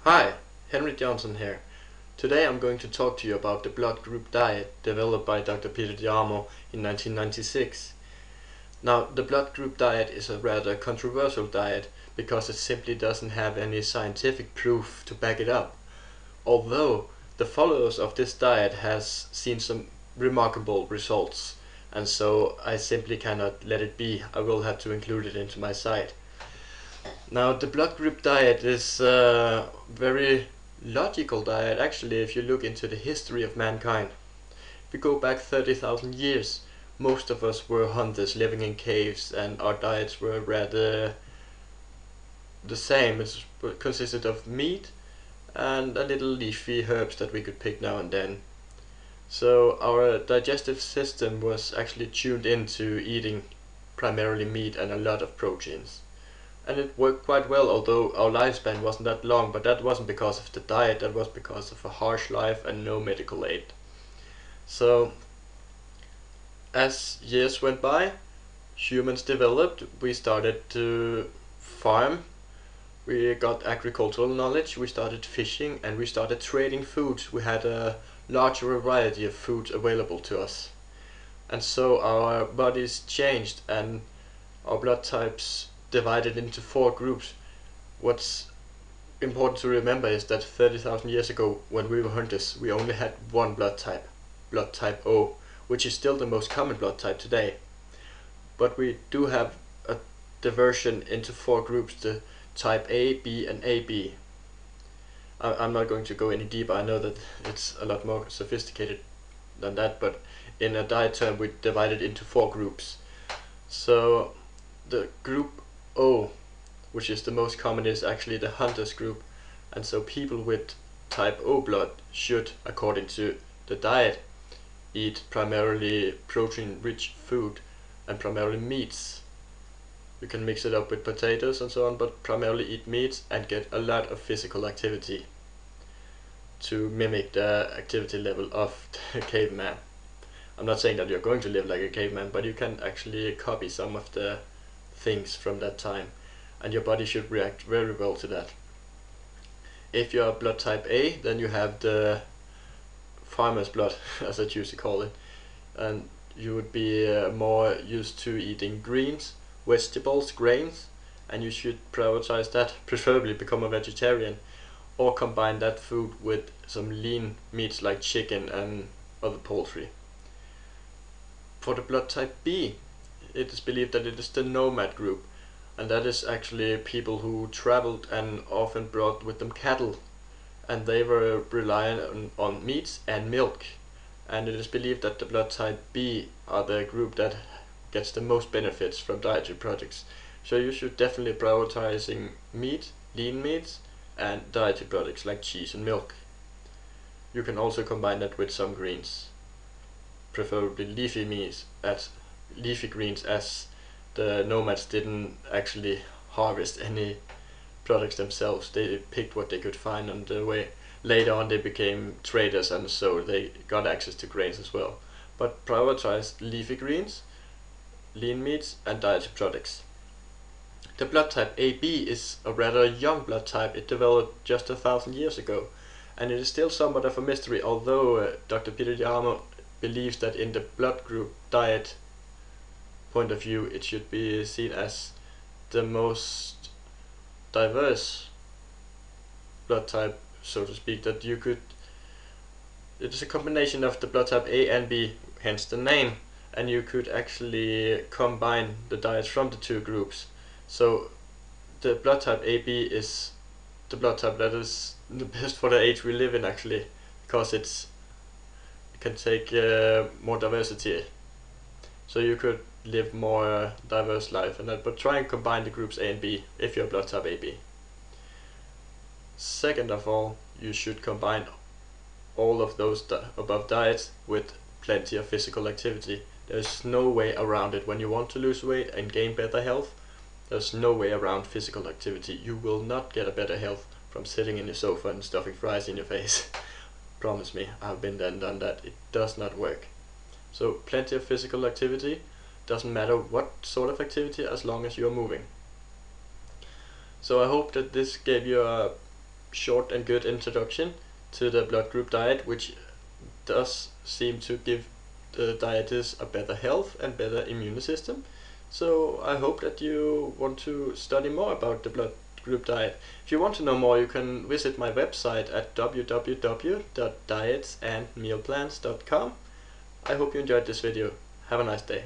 Hi, Henry Johnson here. Today I'm going to talk to you about the blood group diet developed by Dr. Peter Diamo in 1996. Now, the blood group diet is a rather controversial diet because it simply doesn't have any scientific proof to back it up. Although the followers of this diet has seen some remarkable results, and so I simply cannot let it be. I will have to include it into my site. Now, the blood group diet is a very logical diet, actually, if you look into the history of mankind. If we go back 30,000 years, most of us were hunters living in caves, and our diets were rather the same. It consisted of meat and a little leafy herbs that we could pick now and then. So our digestive system was actually tuned into eating primarily meat and a lot of proteins. And it worked quite well, although our lifespan wasn't that long, but that wasn't because of the diet, that was because of a harsh life and no medical aid. So as years went by, humans developed, we started to farm, we got agricultural knowledge, we started fishing, and we started trading foods. We had a larger variety of foods available to us. And so our bodies changed and our blood types divided into four groups. What's important to remember is that 30,000 years ago, when we were hunters, we only had one blood type O, which is still the most common blood type today. But we do have a diversion into four groups, the type A, B, and AB. I'm not going to go any deeper. I know that it's a lot more sophisticated than that, but in a diet term, we divide it into four groups. So the group O, which is the most common, is actually the hunters group, and so people with type O blood should, according to the diet, eat primarily protein-rich food and primarily meats. You can mix it up with potatoes and so on, but primarily eat meats and get a lot of physical activity to mimic the activity level of the caveman. I'm not saying that you're going to live like a caveman, but you can actually copy some of the things from that time, and your body should react very well to that. If you're blood type A, then you have the farmer's blood, as I choose to call it, and you would be more used to eating greens, vegetables, grains, and you should prioritize that, preferably become a vegetarian, or combine that food with some lean meats like chicken and other poultry. For the blood type B, it is believed that it is the nomad group, and that is actually people who traveled and often brought with them cattle, and they were relying on meats and milk. And it is believed that the blood type B are the group that gets the most benefits from dietary products. So you should definitely prioritizing meat, lean meats, and dietary products like cheese and milk. You can also combine that with some greens, preferably leafy greens, as the nomads didn't actually harvest any products themselves. They picked what they could find on the way. Later on they became traders, and so they got access to grains as well. But prioritized leafy greens, lean meats, and dietary products. The blood type AB is a rather young blood type. It developed just 1,000 years ago, and it is still somewhat of a mystery, although Dr. Peter Diamo believes that in the blood group diet point of view, it should be seen as the most diverse blood type, so to speak, that you could. It is a combination of the blood type A and B, hence the name, and you could actually combine the diets from the two groups. So the blood type AB is the blood type that is the best for the age we live in, actually, because it can take more diversity. So you could live more diverse life and that, but try and combine the groups A and B if you're blood type AB. Second of all, you should combine all of those above diets with plenty of physical activity. There's no way around it. When you want to lose weight and gain better health, there's no way around physical activity. You will not get a better health from sitting in your sofa and stuffing fries in your face. Promise me, I've been there and done that. It does not work. So plenty of physical activity, doesn't matter what sort of activity, as long as you're moving. So I hope that this gave you a short and good introduction to the blood group diet, which does seem to give the dieters a better health and better immune system. So I hope that you want to study more about the blood group diet. If you want to know more, you can visit my website at www.dietsandmealplans.com. I hope you enjoyed this video. Have a nice day.